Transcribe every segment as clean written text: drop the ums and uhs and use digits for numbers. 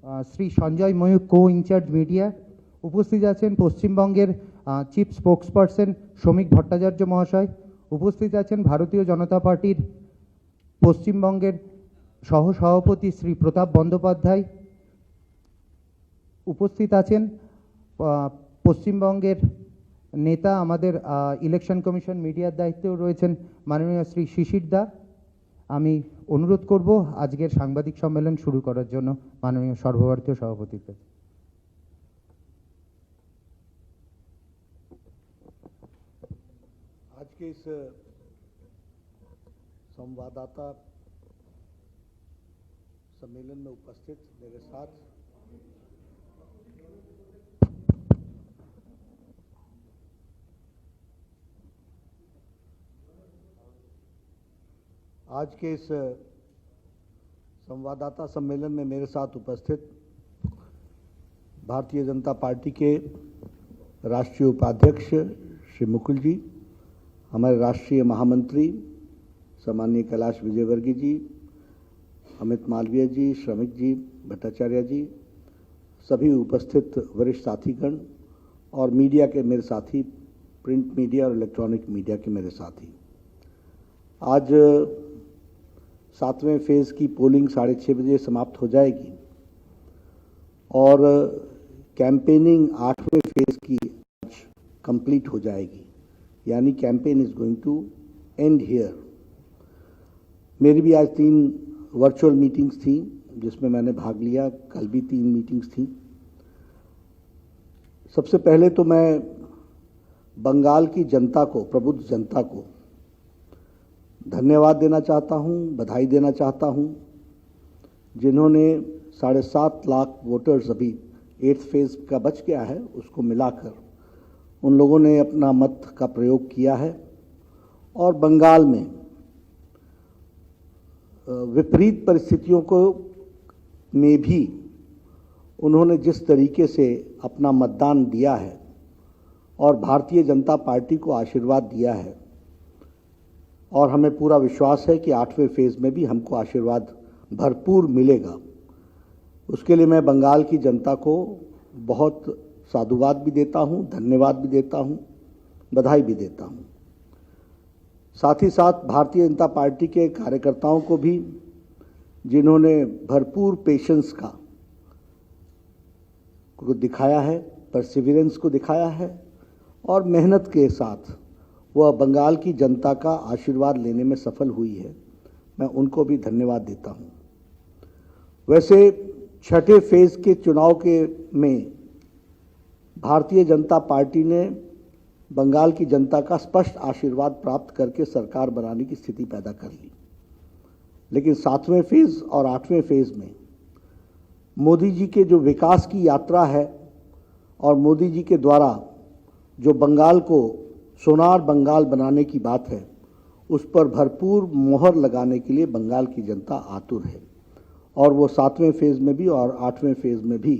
শ্রী সঞ্জয় ময়ূর কো in charge media. উপস্থিত আছেন পশ্চিমবঙ্গের চিফ স্পোক্সপারসন শ্রমিক ভট্টাচার্য মহাশয়। উপস্থিত আছেন ভারতীয় জনতা পার্টির পশ্চিমবঙ্গের সহসভাপতি শ্রী প্রতাপ বন্দ্যোপাধ্যায়। উপস্থিত আছেন পশ্চিমবঙ্গের নেতা, আমাদের ইলেকশন কমিশন মিডিয়ার দায়িত্বেও রয়েছেন মাননীয় শ্রী শিশির দা। আমি অনুরোধ করব আজকের সাংবাদিক সম্মেলন শুরু করার জন্য মাননীয় সর্বভারতীয় সভাপতির কাছে। आज के इस संवाददाता सम्मेलन में उपस्थित मेरे साथ आज के इस संवाददाता सम्मेलन में मेरे साथ उपस्थित भारतीय जनता पार्टी के राष्ट्रीय उपाध्यक्ष श्री मुकुल जी, हमारे राष्ट्रीय महामंत्री सम्माननीय कैलाश विजयवर्गीय जी, अमित मालवीय जी, श्रमिक जी, भट्टाचार्य जी, सभी उपस्थित वरिष्ठ साथीगण और मीडिया के मेरे साथी, प्रिंट मीडिया और इलेक्ट्रॉनिक मीडिया के मेरे साथी। आज 7वें फेज़ की पोलिंग 6:30 बजे समाप्त हो जाएगी और कैंपेनिंग 8वें फेज़ की आज कंप्लीट हो जाएगी, यानी campaign is going to end here. मेरी भी आज 3 वर्चुअल मीटिंग्स थी जिसमें मैंने भाग लिया, कल भी 3 मीटिंग्स थी। सबसे पहले तो मैं बंगाल की जनता को, प्रबुद्ध जनता को धन्यवाद देना चाहता हूं, बधाई देना चाहता हूं, जिन्होंने 7.5 लाख वोटर्स अभी 8th फेज़ का बच गया है, उसको मिलाकर उन लोगों ने अपना मत का प्रयोग किया है। और बंगाल में विपरीत परिस्थितियों को में भी उन्होंने जिस तरीके से अपना मतदान दिया है और भारतीय जनता पार्टी को आशीर्वाद दिया है, और हमें पूरा विश्वास है कि 8वें फेज़ में भी हमको आशीर्वाद भरपूर मिलेगा। उसके लिए मैं बंगाल की जनता को बहुत साधुवाद भी देता हूं, धन्यवाद भी देता हूं, बधाई भी देता हूं। साथ ही साथ भारतीय जनता पार्टी के कार्यकर्ताओं को भी, जिन्होंने भरपूर पेशेंस को दिखाया है, परसिविरेंस को दिखाया है और मेहनत के साथ वह बंगाल की जनता का आशीर्वाद लेने में सफल हुई है, मैं उनको भी धन्यवाद देता हूं। वैसे 6ठे फेज़ के चुनाव में भारतीय जनता पार्टी ने बंगाल की जनता का स्पष्ट आशीर्वाद प्राप्त करके सरकार बनाने की स्थिति पैदा कर ली। लेकिन 7वें फेज़ और 8वें फेज़ में मोदी जी के जो विकास की यात्रा है और मोदी जी के द्वारा जो बंगाल को सोनार बंगाल बनाने की बात है, उस पर भरपूर मोहर लगाने के लिए बंगाल की जनता आतुर है और वो 7वें फेज़ में भी और 8वें फेज़ में भी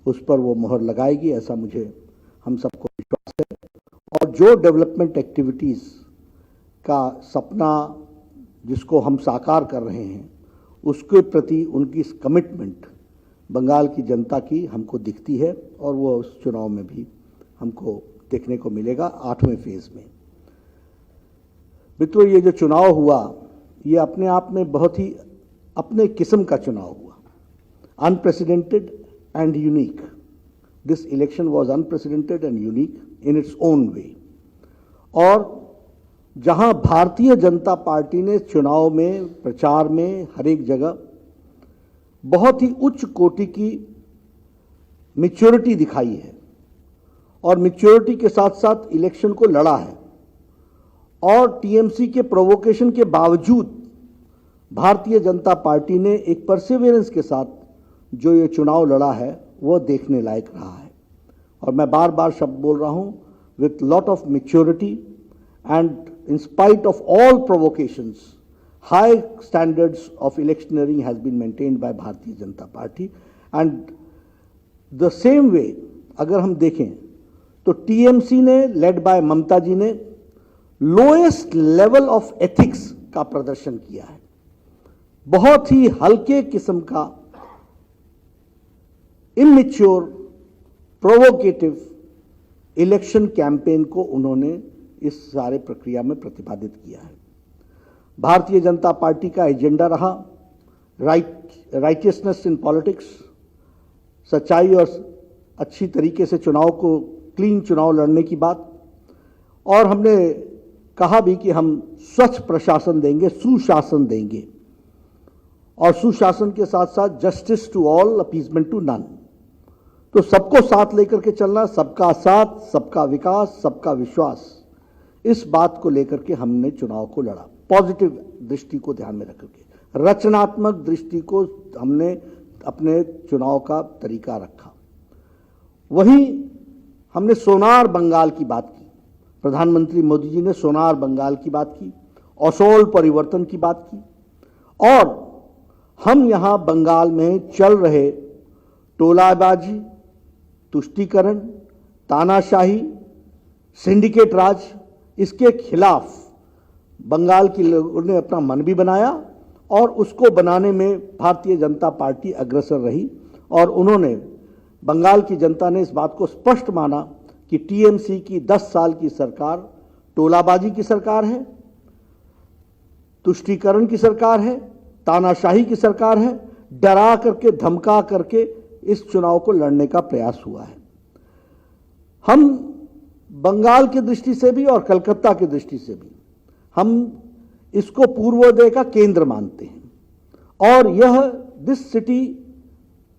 उस पर वो मोहर लगाएगी, ऐसा मुझे हम सबको विश्वास है। और जो डेवलपमेंट एक्टिविटीज़ का सपना जिसको हम साकार कर रहे हैं, उसके प्रति उनकी कमिटमेंट बंगाल की जनता की हमको दिखती है और वो उस चुनाव में भी हमको देखने को मिलेगा 8वें फेज़ में। मित्रों, ये जो चुनाव हुआ, ये अपने आप में बहुत ही अपने किस्म का चुनाव हुआ, unprecedented and unique. This election was unprecedented and unique in its own way. और जहां भारतीय जनता पार्टी ने चुनाव में, प्रचार में, हर एक जगह बहुत ही उच्च कोटि की मैच्योरिटी दिखाई है और मैच्योरिटी के साथ साथ इलेक्शन को लड़ा है, और टीएमसी के प्रोवोकेशन के बावजूद भारतीय जनता पार्टी ने एक परसिवियरेंस के साथ जो ये चुनाव लड़ा है वो देखने लायक रहा है। और मैं बार बार शब्द बोल रहा हूं, with lot of maturity and in spite of all provocations, high standards of electioneering has been maintained by Bharatiya Janata Party. And the same way अगर हम देखें तो टीएमसी ने, लेड बाय ममता जी ने, लोएस्ट लेवल ऑफ एथिक्स का प्रदर्शन किया है। बहुत ही हल्के किस्म का इमैच्योर, प्रोवोकेटिव इलेक्शन कैंपेन को उन्होंने इस सारे प्रक्रिया में प्रतिपादित किया है। भारतीय जनता पार्टी का एजेंडा रहा राइटियसनेस इन पॉलिटिक्स, सच्चाई और अच्छी तरीके से चुनाव को, क्लीन चुनाव लड़ने की बात। और हमने कहा भी कि हम स्वच्छ प्रशासन देंगे, सुशासन देंगे, और सुशासन के साथ साथ justice to all, appeasement to none. तो सबको साथ लेकर के चलना, सबका साथ, सबका विकास, सबका विश्वास, इस बात को लेकर के हमने चुनाव को लड़ा। पॉजिटिव दृष्टि को ध्यान में रखकर के, रचनात्मक दृष्टि को हमने अपने चुनाव का तरीका रखा। वहीं हमने सोनार बंगाल की बात की, प्रधानमंत्री मोदी जी ने सोनार बंगाल की बात की, असोल परिवर्तन की बात की, और हम यहां बंगाल में चल रहे टोलाबाजी, तुष्टीकरण, तानाशाही, सिंडिकेट राज, इसके खिलाफ बंगाल के लोगों ने अपना मन भी बनाया, और उसको बनाने में भारतीय जनता पार्टी अग्रसर रही। और उन्होंने, बंगाल की जनता ने इस बात को स्पष्ट माना कि टीएमसी की 10 साल की सरकार टोलाबाजी की सरकार है, तुष्टीकरण की सरकार है, तानाशाही की सरकार है, डरा करके, धमका करके इस चुनाव को लड़ने का प्रयास हुआ है। हम बंगाल की दृष्टि से भी और कलकत्ता की दृष्टि से भी हम इसको पूर्वोदय का केंद्र मानते हैं, और यह this city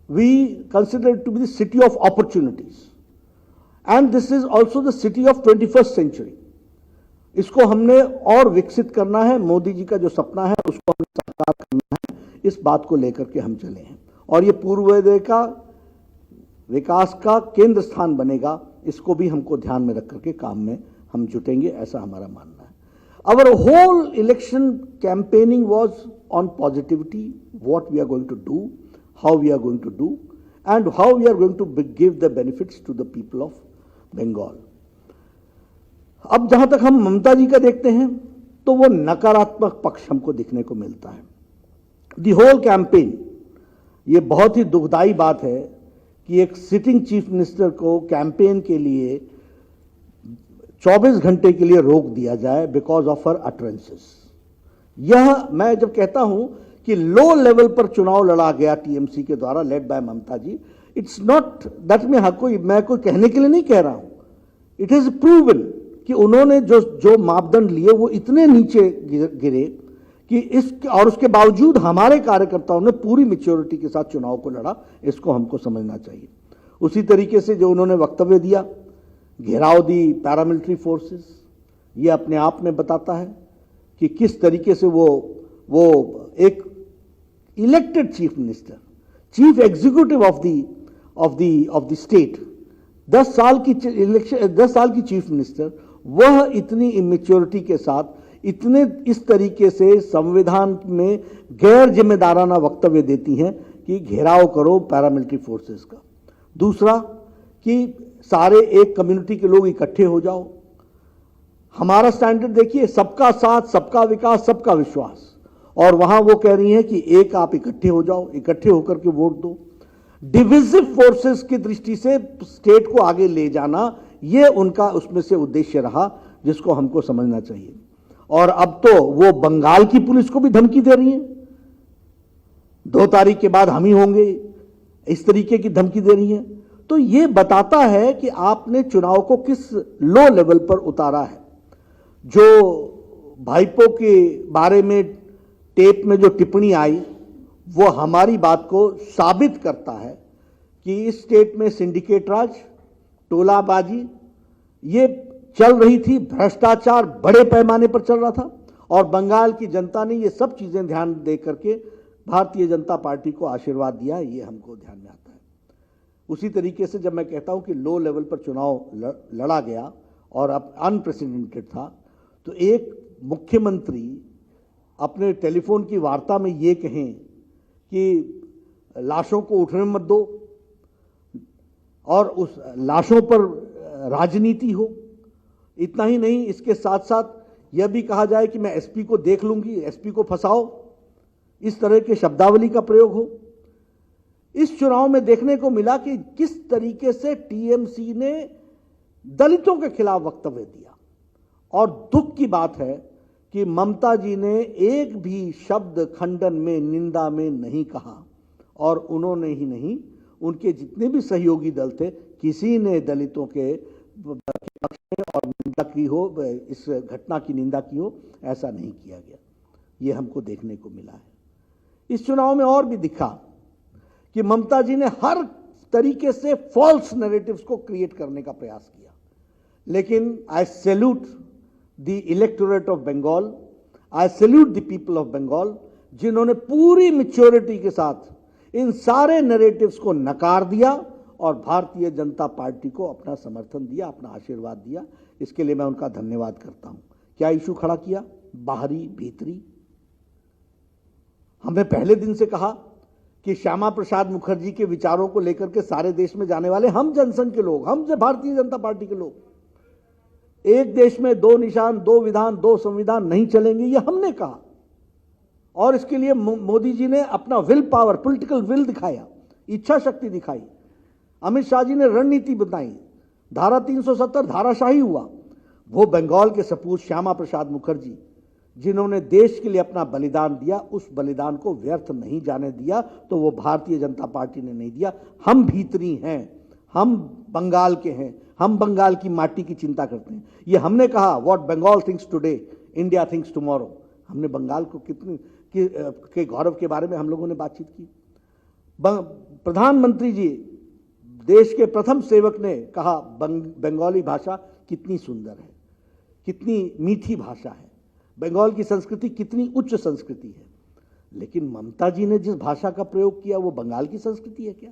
we consider to be the city of opportunities, and this is also the city of 21st century. इसको हमने और विकसित करना है, मोदी जी का जो सपना है उसको हमें साकार करना है, इस बात को लेकर के हम चले हैं, और ये पूर्वोदय का विकास का केंद्र स्थान बनेगा। इसको भी हमको ध्यान में रख करके काम में हम जुटेंगे, ऐसा हमारा मानना है। Our whole election campaigning was on positivity, what we are going to do, how we are going to do, and how we are going to give the benefits to the people of Bengal. अब जहां तक हम ममता जी का देखते हैं तो वो नकारात्मक पक्ष हमको दिखने को मिलता है। दी होल कैंपेन, ये बहुत ही दुखदाई बात है कि एक सिटिंग चीफ मिनिस्टर को कैंपेन के लिए 24 घंटे के लिए रोक दिया जाए बिकॉज ऑफ हर अटरेंसेस। यह मैं जब कहता हूं कि लो लेवल पर चुनाव लड़ा गया टीएमसी के द्वारा, led by Mamata ji, it's not that मैं कोई कहने के लिए नहीं कह रहा हूं, इट इज प्रूवन कि उन्होंने जो मापदंड लिए वो इतने नीचे गिरे कि और उसके बावजूद हमारे कार्यकर्ताओं ने पूरी मैच्योरिटी के साथ चुनाव को लड़ा। इसको हमको समझना चाहिए। उसी तरीके से जो उन्होंने वक्तव्य दिया, घेराव दी पैरामिलिट्री फोर्सेस, ये अपने आप में बताता है कि किस तरीके से वो एक elected chief minister, chief executive of the state, 10 साल की चीफ मिनिस्टर, वह इतनी इमेच्योरिटी के साथ इतने इस तरीके से संविधान में गैर जिम्मेदाराना वक्तव्य देती हैं कि घेराव करो पैरामिलिट्री फोर्सेस का। दूसरा कि सारे एक कम्युनिटी के लोग इकट्ठे हो जाओ। हमारा स्टैंडर्ड देखिए, सबका साथ, सबका विकास, सबका विश्वास, और वहां वो कह रही हैं कि एक आप इकट्ठे हो जाओ, इकट्ठे होकर के वोट दो। डिविजिव फोर्सेस की दृष्टि से स्टेट को आगे ले जाना, ये उनका उसमें से उद्देश्य रहा, जिसको हमको समझना चाहिए। और अब तो वो बंगाल की पुलिस को भी धमकी दे रही है, 2 तारीख के बाद हम ही होंगे, इस तरीके की धमकी दे रही है। तो ये बताता है कि आपने चुनाव को किस लो लेवल पर उतारा है। जो भाईपो के बारे में टेप में जो टिप्पणी आई, वो हमारी बात को साबित करता है कि इस स्टेट में सिंडिकेट राज, टोलाबाजी ये चल रही थी, भ्रष्टाचार बड़े पैमाने पर चल रहा था, और बंगाल की जनता ने ये सब चीजें ध्यान दे करके भारतीय जनता पार्टी को आशीर्वाद दिया, ये हमको ध्यान में आता है। उसी तरीके से जब मैं कहता हूं कि लो लेवल पर चुनाव लड़ा गया और अब अनप्रेसिडेंटेड था, तो एक मुख्यमंत्री अपने टेलीफोन की वार्ता में ये कहें कि लाशों को उठने मत दो और उस लाशों पर राजनीति हो। इतना ही नहीं, इसके साथ साथ यह भी कहा जाए कि मैं एसपी को देख लूंगी, एसपी को फंसाओ, इस तरह के शब्दावली का प्रयोग हो। इस चुनाव में देखने को मिला कि किस तरीके से टीएमसी ने दलितों के खिलाफ वक्तव्य दिया। और दुख की बात है कि ममता जी ने एक भी शब्द खंडन में, निंदा में नहीं कहा, और उन्होंने ही नहीं, उनके जितने भी सहयोगी दल थे, किसी ने दलितों के पक्ष में और निंदा की हो, इस घटना की निंदा की हो, ऐसा नहीं किया गया। ये हमको देखने को मिला है। इस चुनाव में और भी दिखा कि ममता जी ने हर तरीके से फॉल्स नैरेटिव्स को क्रिएट करने का प्रयास किया। लेकिन I salute the electorate of Bengal, I salute the people of Bengal, जिन्होंने पूरी मैच्योरिटी के साथ इन सारे नैरेटिव्स को नकार दिया और भारतीय जनता पार्टी को अपना समर्थन दिया, अपना आशीर्वाद दिया। इसके लिए मैं उनका धन्यवाद करता हूं। क्या इशू खड़ा किया? बाहरी भीतरी। हमने पहले दिन से कहा कि श्यामा प्रसाद मुखर्जी के विचारों को लेकर के सारे देश में जाने वाले हम जनसंघ के लोग, हम भारतीय जनता पार्टी के लोग, एक देश में दो निशान, दो विधान, दो संविधान नहीं चलेंगे, ये हमने कहा। और इसके लिए मोदी जी ने अपना विल पावर, पॉलिटिकल विल दिखाया, इच्छा शक्ति दिखाई। अमित शाह जी ने रणनीति बताई, धारा 370 धाराशाही हुआ। वो बंगाल के सपूत श्यामा प्रसाद मुखर्जी, जिन्होंने देश के लिए अपना बलिदान दिया, उस बलिदान को व्यर्थ नहीं जाने दिया, तो वो भारतीय जनता पार्टी ने नहीं दिया। हम भीतरी हैं, हम बंगाल के हैं, हम बंगाल की माटी की चिंता करते हैं। ये हमने कहा, what Bengal thinks today, India thinks tomorrow. हमने बंगाल को कितनी के गौरव के बारे में हम लोगों ने बातचीत की। प्रधानमंत्री जी, देश के प्रथम सेवक, ने कहा बंगाली भाषा कितनी सुंदर है, कितनी मीठी भाषा है, बंगाल की संस्कृति कितनी उच्च संस्कृति है। लेकिन ममता जी ने जिस भाषा का प्रयोग किया वो बंगाल की संस्कृति है क्या?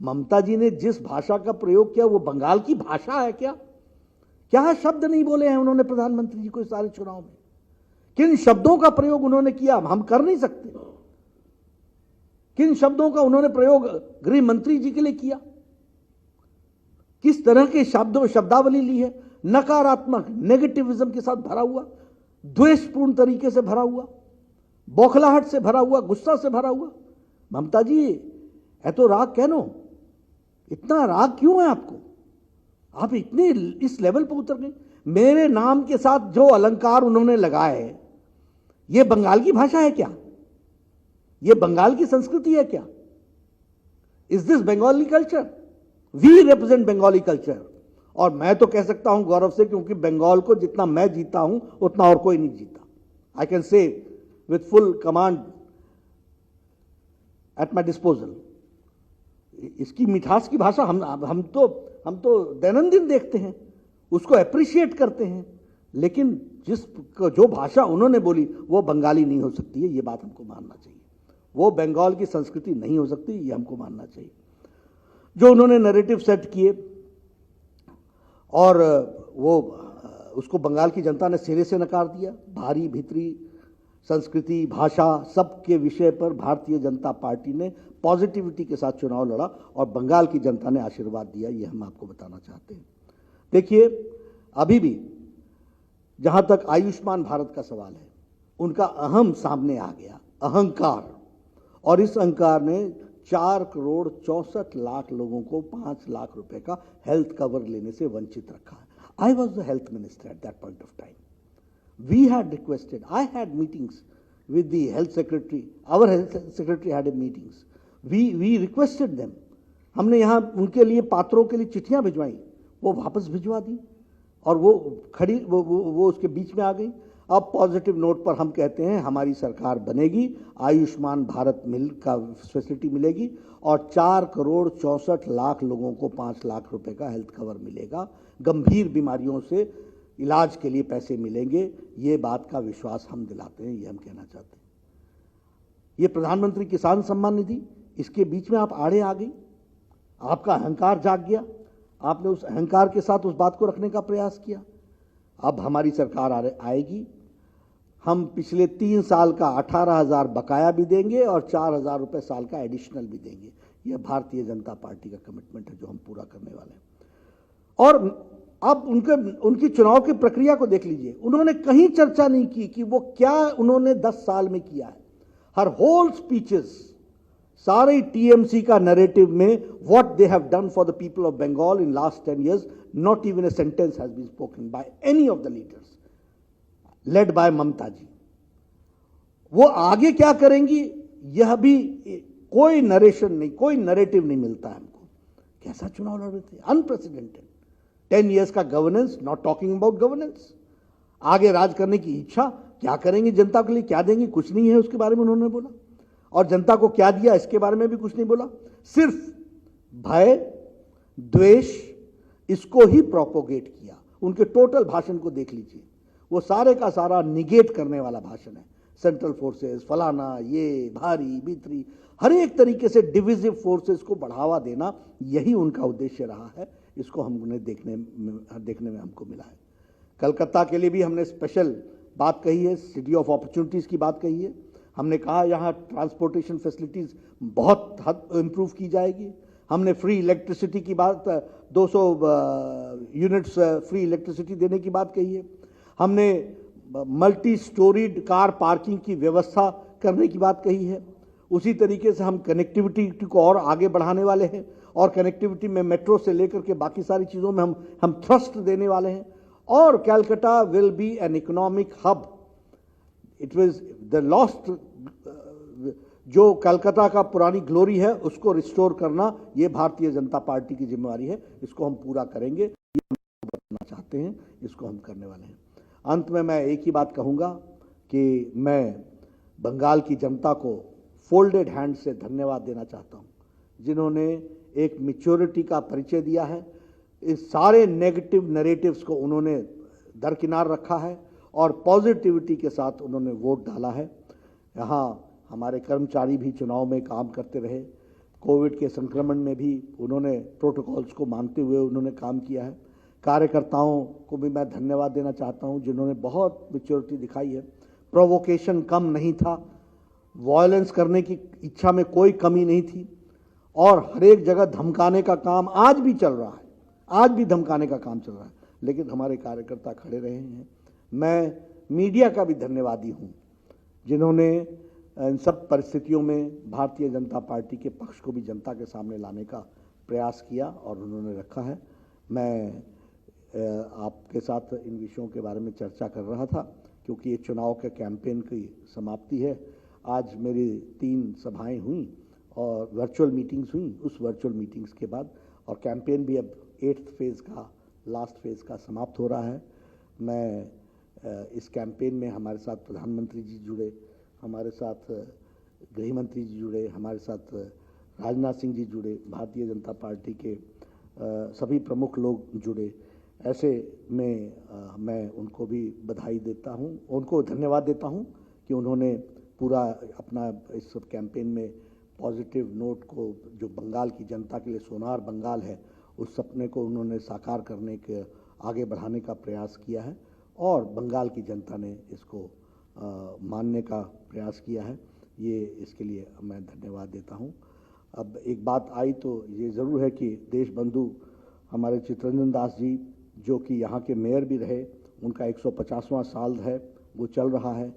ममता जी ने जिस भाषा का प्रयोग किया वो बंगाल की भाषा है क्या? क्या शब्द नहीं बोले हैं उन्होंने प्रधानमंत्री जी को इस सारे चुनाव में? किन शब्दों का प्रयोग उन्होंने किया हम कर नहीं सकते। किन शब्दों का उन्होंने प्रयोग गृह मंत्री जी के लिए किया? किस तरह के शब्दावली ली है? नकारात्मक, नेगेटिविज्म के साथ भरा हुआ, द्वेषपूर्ण तरीके से भरा हुआ, बौखलाहट से भरा हुआ, गुस्सा से भरा हुआ। ममता जी, है तो राग कहनो, इतना राग क्यों है आपको? आप इतने इस लेवल पर उतर गए। मेरे नाम के साथ जो अलंकार उन्होंने लगाए, ये बंगाल की भाषा है क्या? ये बंगाल की संस्कृति है क्या? Is this Bengali culture? We represent Bengali culture. और मैं तो कह सकता हूं गौरव से, क्योंकि बंगाल को जितना मैं जीता हूं उतना और कोई नहीं जीता। I can say with full command at my disposal. इसकी मिठास की भाषा हम तो दैनंदिन देखते हैं, उसको अप्रिशिएट करते हैं। लेकिन जो भाषा उन्होंने बोली वो बंगाली नहीं हो सकती है, ये बात हमको मानना चाहिए। वो बंगाल की संस्कृति नहीं हो सकती, ये हमको मानना चाहिए। जो उन्होंने नैरेटिव सेट किए और वो उसको बंगाल की जनता ने सिरे से नकार दिया। बाहरी भीतरी, संस्कृति, भाषा, सब के विषय पर भारतीय जनता पार्टी ने पॉजिटिविटी के साथ चुनाव लड़ा और बंगाल की जनता ने आशीर्वाद दिया, ये हम आपको बताना चाहते हैं। देखिए, अभी भी जहां तक आयुष्मान भारत का सवाल है, उनका अहम सामने आ गया, अहंकार। और इस अहंकार ने 4,64,00,000 लोगों को 5 लाख रुपए का हेल्थ कवर लेने से वंचित रखा है। I was the health minister at that point of time. We had requested, I had meetings with the health secretary, our health secretary had meetings. We requested them. हमने यहाँ उनके लिए पात्रों के लिए चिट्ठियाँ भिजवाई, वो वापस भिजवा दी और वो खड़ी वो उसके बीच में आ गई। अब पॉजिटिव नोट पर हम कहते हैं हमारी सरकार बनेगी, आयुष्मान भारत का फैसिलिटी मिलेगी और 4,64,00,000 लोगों को 5 लाख रुपए का हेल्थ कवर मिलेगा। गंभीर बीमारियों से इलाज के लिए पैसे मिलेंगे, ये बात का विश्वास हम दिलाते हैं, ये हम कहना चाहते हैं। ये प्रधानमंत्री किसान सम्मान निधि, इसके बीच में आप आड़े आ गई, आपका अहंकार जाग गया, आपने उस अहंकार के साथ उस बात को रखने का प्रयास किया। अब हमारी सरकार आएगी, हम पिछले 3 साल का 18,000 बकाया भी देंगे और 4,000 रुपये साल का एडिशनल भी देंगे। यह भारतीय जनता पार्टी का कमिटमेंट है जो हम पूरा करने वाले हैं। और अब उनकी चुनाव की प्रक्रिया को देख लीजिए, उन्होंने कहीं चर्चा नहीं की कि वो क्या उन्होंने 10 साल में किया है। हर होल स्पीचेस सारे टीएमसी का नैरेटिव में what they have done for the people of Bengal in last 10 years, not even a sentence has been spoken by any of the leaders led by Mamata ji. वो आगे क्या करेंगी यह भी कोई नरेशन नहीं, कोई नैरेटिव नहीं मिलता है हमको। कैसा चुनाव लड़ रहे थे, अनप्रेसिडेंटेड 10 years का governance, not talking about governance. आगे राज करने की इच्छा, क्या करेंगे जनता के लिए, क्या देंगे, कुछ नहीं है उसके बारे में उन्होंने बोला। और जनता को क्या दिया इसके बारे में भी कुछ नहीं बोला। सिर्फ भय, द्वेष, इसको ही प्रोपोगेट किया। उनके टोटल भाषण को देख लीजिए, वो सारे का सारा निगेट करने वाला भाषण है। सेंट्रल फोर्सेस, फलाना, ये भारी भीतरी, हर एक तरीके से डिविजिव फोर्सेस को बढ़ावा देना, यही उनका उद्देश्य रहा है। इसको हमने देखने में हमको मिला है। कलकत्ता के लिए भी हमने स्पेशल बात कही है, सिटी ऑफ अपॉर्चुनिटीज़ की बात कही है। हमने कहा यहाँ ट्रांसपोर्टेशन फैसिलिटीज़ बहुत हद इम्प्रूव की जाएगी। हमने फ्री इलेक्ट्रिसिटी की बात, 200 यूनिट्स फ्री इलेक्ट्रिसिटी देने की बात कही है। हमने मल्टी स्टोरीड कार पार्किंग की व्यवस्था करने की बात कही है। उसी तरीके से हम कनेक्टिविटी को और आगे बढ़ाने वाले हैं, और कनेक्टिविटी में मेट्रो से लेकर के बाकी सारी चीज़ों में हम थ्रस्ट देने वाले हैं। और Calcutta will be an economic hub. It was the lost, जो कलकत्ता का पुरानी ग्लोरी है उसको रिस्टोर करना, ये भारतीय जनता पार्टी की जिम्मेवारी है। इसको हम पूरा करेंगे, ये हम बताना चाहते हैं, इसको हम करने वाले हैं। अंत में मैं एक ही बात कहूँगा कि मैं बंगाल की जनता को फोल्डेड हैंड से धन्यवाद देना चाहता हूँ, जिन्होंने एक मैच्योरिटी का परिचय दिया है। इस सारे नेगेटिव नैरेटिव्स को उन्होंने दरकिनार रखा है और पॉजिटिविटी के साथ उन्होंने वोट डाला है। यहाँ हमारे कर्मचारी भी चुनाव में काम करते रहे, कोविड के संक्रमण में भी उन्होंने प्रोटोकॉल्स को मानते हुए उन्होंने काम किया है। कार्यकर्ताओं को भी मैं धन्यवाद देना चाहता हूँ, जिन्होंने बहुत मैच्योरिटी दिखाई है। प्रोवोकेशन कम नहीं था, वायलेंस करने की इच्छा में कोई कमी नहीं थी, और हर एक जगह धमकाने का काम आज भी चल रहा है, आज भी धमकाने का काम चल रहा है, लेकिन हमारे कार्यकर्ता खड़े रहे हैं। मैं मीडिया का भी धन्यवादी हूँ, जिन्होंने इन सब परिस्थितियों में भारतीय जनता पार्टी के पक्ष को भी जनता के सामने लाने का प्रयास किया और उन्होंने रखा है। मैं आपके साथ इन विषयों के बारे में चर्चा कर रहा था, क्योंकि ये चुनाव के कैंपेन की समाप्ति है। आज मेरी 3 सभाएं हुई और वर्चुअल मीटिंग्स हुई। उस वर्चुअल मीटिंग्स के बाद और कैंपेन भी अब 8th फेज़ का, लास्ट फेज़ का समाप्त हो रहा है। मैं इस कैंपेन में हमारे साथ प्रधानमंत्री जी जुड़े, हमारे साथ गृह मंत्री जी जुड़े, हमारे साथ राजनाथ सिंह जी जुड़े, भारतीय जनता पार्टी के सभी प्रमुख लोग जुड़े। ऐसे में मैं उनको भी बधाई देता हूँ, उनको धन्यवाद देता हूँ कि उन्होंने पूरा अपना इस सब कैंपेन में पॉजिटिव नोट को, जो बंगाल की जनता के लिए सोनार बंगाल है, उस सपने को उन्होंने साकार करने के, आगे बढ़ाने का प्रयास किया है, और बंगाल की जनता ने इसको मानने का प्रयास किया है। ये इसके लिए मैं धन्यवाद देता हूँ। अब एक बात आई तो ये ज़रूर है कि देश बंधु हमारे चित्तरंजन दास जी, जो कि यहाँ के मेयर भी रहे, उनका 150वां साल है, वो चल रहा है।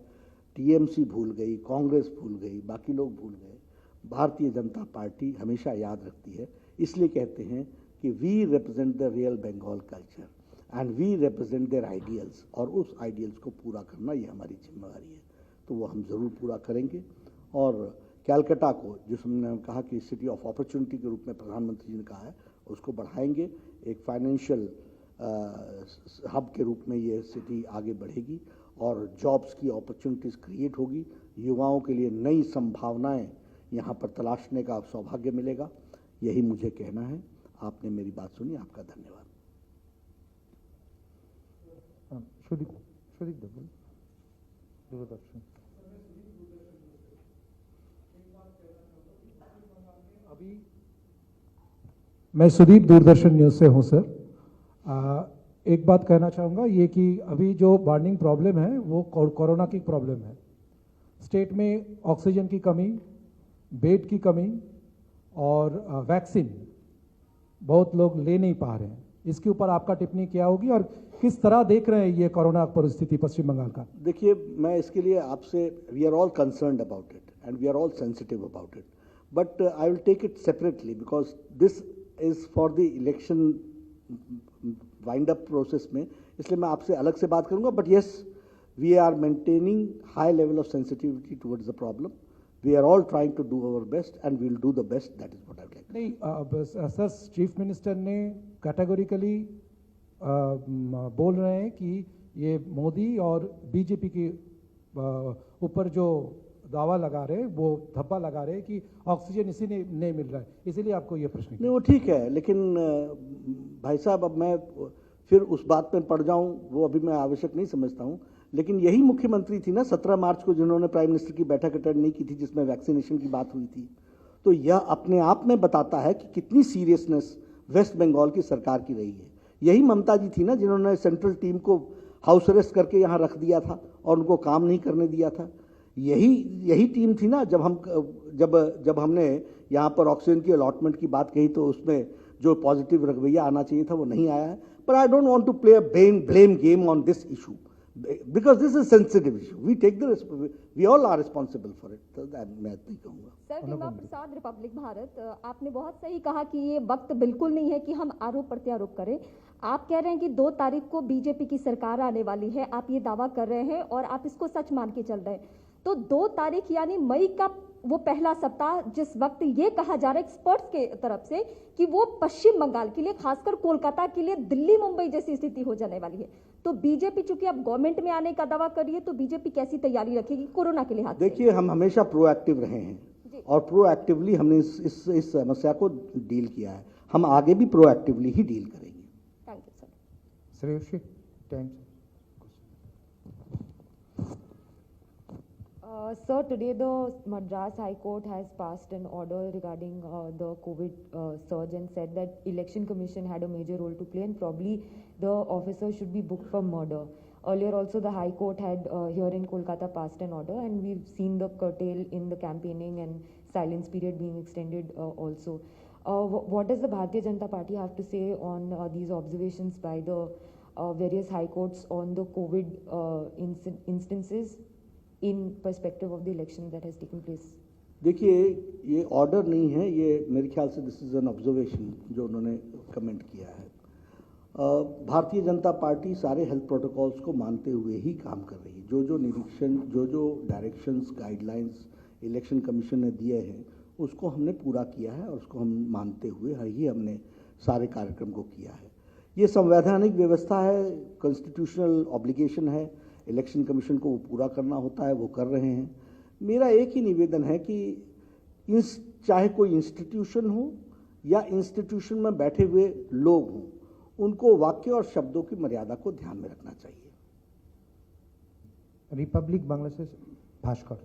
टीएमसी भूल गई, कांग्रेस भूल गई, बाकी लोग भूल गए, भारतीय जनता पार्टी हमेशा याद रखती है। इसलिए कहते हैं कि we represent the real Bengal culture and we represent their ideals, और उस आइडियल्स को पूरा करना ये हमारी जिम्मेवारी है, तो वो हम ज़रूर पूरा करेंगे। और कैलकाटा को, जिसमें कहा कि सिटी ऑफ अपॉर्चुनिटी के रूप में प्रधानमंत्री जी ने कहा है, उसको बढ़ाएंगे। एक फाइनेंशियल हब के रूप में ये सिटी आगे बढ़ेगी और जॉब्स की अपॉर्चुनिटीज़ क्रिएट होगी। युवाओं के लिए नई संभावनाएं यहाँ पर तलाशने का सौभाग्य मिलेगा। यही मुझे कहना है। आपने मेरी बात सुनी, आपका धन्यवाद। सुदीप दूरदर्शन। अभी मैं सुदीप दूरदर्शन न्यूज़ से हूं सर। एक बात कहना चाहूँगा ये कि अभी जो बर्निंग प्रॉब्लम है वो कोरोना की प्रॉब्लम है। स्टेट में ऑक्सीजन की कमी, बेड की कमी और वैक्सीन बहुत लोग ले नहीं पा रहे हैं। इसके ऊपर आपका टिप्पणी क्या होगी और किस तरह देख रहे हैं ये कोरोना परिस्थिति पश्चिम बंगाल का? देखिए, मैं इसके लिए आपसे, we are all concerned about it and we are all sensitive about it, but I will take it separately because this is for the election wind up process में, इसलिए मैं आपसे अलग से बात करूंगा. But yes, we are maintaining high level of sensitivity towards the problem. We are all trying to do our best and we will do the best. That is what I would like. नहीं sir, chief minister ने categorically बोल रहे हैं कि ये मोदी और BJP के ऊपर जो दावा लगा रहे, वो धब्बा लगा रहे कि ऑक्सीजन इसी ने नहीं मिल रहा है, इसीलिए आपको ये प्रश्न नहीं, वो ठीक है, लेकिन भाई साहब अब मैं फिर उस बात में पड़ जाऊं, वो अभी मैं आवश्यक नहीं समझता हूं. लेकिन यही मुख्यमंत्री थी ना 17 मार्च को जिन्होंने प्राइम मिनिस्टर की बैठक अटेंड नहीं की थी जिसमें वैक्सीनेशन की बात हुई थी. तो यह अपने आप में बताता है कि कितनी सीरियसनेस वेस्ट बंगाल की सरकार की रही है. यही ममता जी थी ना जिन्होंने सेंट्रल टीम को हाउस अरेस्ट करके यहाँ रख दिया था और उनको काम नहीं करने दिया था. यही टीम थी ना जब हमने यहाँ पर ऑक्सीजन की अलॉटमेंट की बात कही तो उसमें जो पॉजिटिव रवैया आना चाहिए था वो नहीं आया है. पर I don't want to play a blame game on this issue because this is sensitive issue. We all are responsible for it. तो मैं नहीं कहूँगा. सर, हेमा प्रसाद, रिपब्लिक भारत. आपने बहुत सही कहा कि ये वक्त बिल्कुल नहीं है कि हम आरोप प्रत्यारोप करें. आप कह रहे हैं कि 2 तारीख को बीजेपी की सरकार आने वाली है, आप ये दावा कर रहे हैं और आप इसको सच मान के चल रहे हैं. तो 2 तारीख यानी मई का वो पहला सप्ताह, जिस वक्त ये कहा जा रहा है एक्सपर्ट्स के तरफ से कि वो पश्चिम बंगाल के लिए, खासकर कोलकाता के लिए दिल्ली मुंबई जैसी स्थिति हो जाने वाली है. तो बीजेपी चूंकि अब गवर्नमेंट में आने का दावा कर रही है, तो बीजेपी कैसी तैयारी रखेगी कोरोना के लिहाज से? देखिए, हम हमेशा प्रोएक्टिव रहे हैं और प्रोएक्टिवली हमने इस समस्या को डील किया है. हम आगे भी प्रोएक्टिवली ही डील करेंगे. Thank you sir. Shreyasi, time. Sir, today the Madras High Court has passed an order regarding the COVID surge and said that Election Commission had a major role to play and probably the officer should be booked for murder. Earlier also the High Court had here in Kolkata passed an order and we've seen the curtail in the campaigning and silence period being extended also. What does the Bharatiya Janata Party have to say on these observations by the various High Courts on the COVID instances in perspective of the election that has taken place? देखिए, ये order नहीं है, ये मेरे ख्याल से this is an observation जो उन्होंने कमेंट किया है. भारतीय जनता पार्टी सारे हेल्थ प्रोटोकॉल्स को मानते हुए ही काम कर रही है. जो निरीक्षण, जो डायरेक्शंस, गाइडलाइंस इलेक्शन कमीशन ने दिए हैं उसको हमने पूरा किया है और उसको हम मानते हुए ही हमने सारे कार्यक्रम को किया है. ये संवैधानिक व्यवस्था है, कॉन्स्टिट्यूशनल ऑब्लिगेशन है. इलेक्शन कमीशन को वो पूरा करना होता है, वो कर रहे हैं. मेरा एक ही निवेदन है कि चाहे कोई इंस्टीट्यूशन हो या इंस्टीट्यूशन में बैठे हुए लोग हों, उनको वाक्य और शब्दों की मर्यादा को ध्यान में रखना चाहिए. रिपब्लिक बांग्लादेश, भास्कर.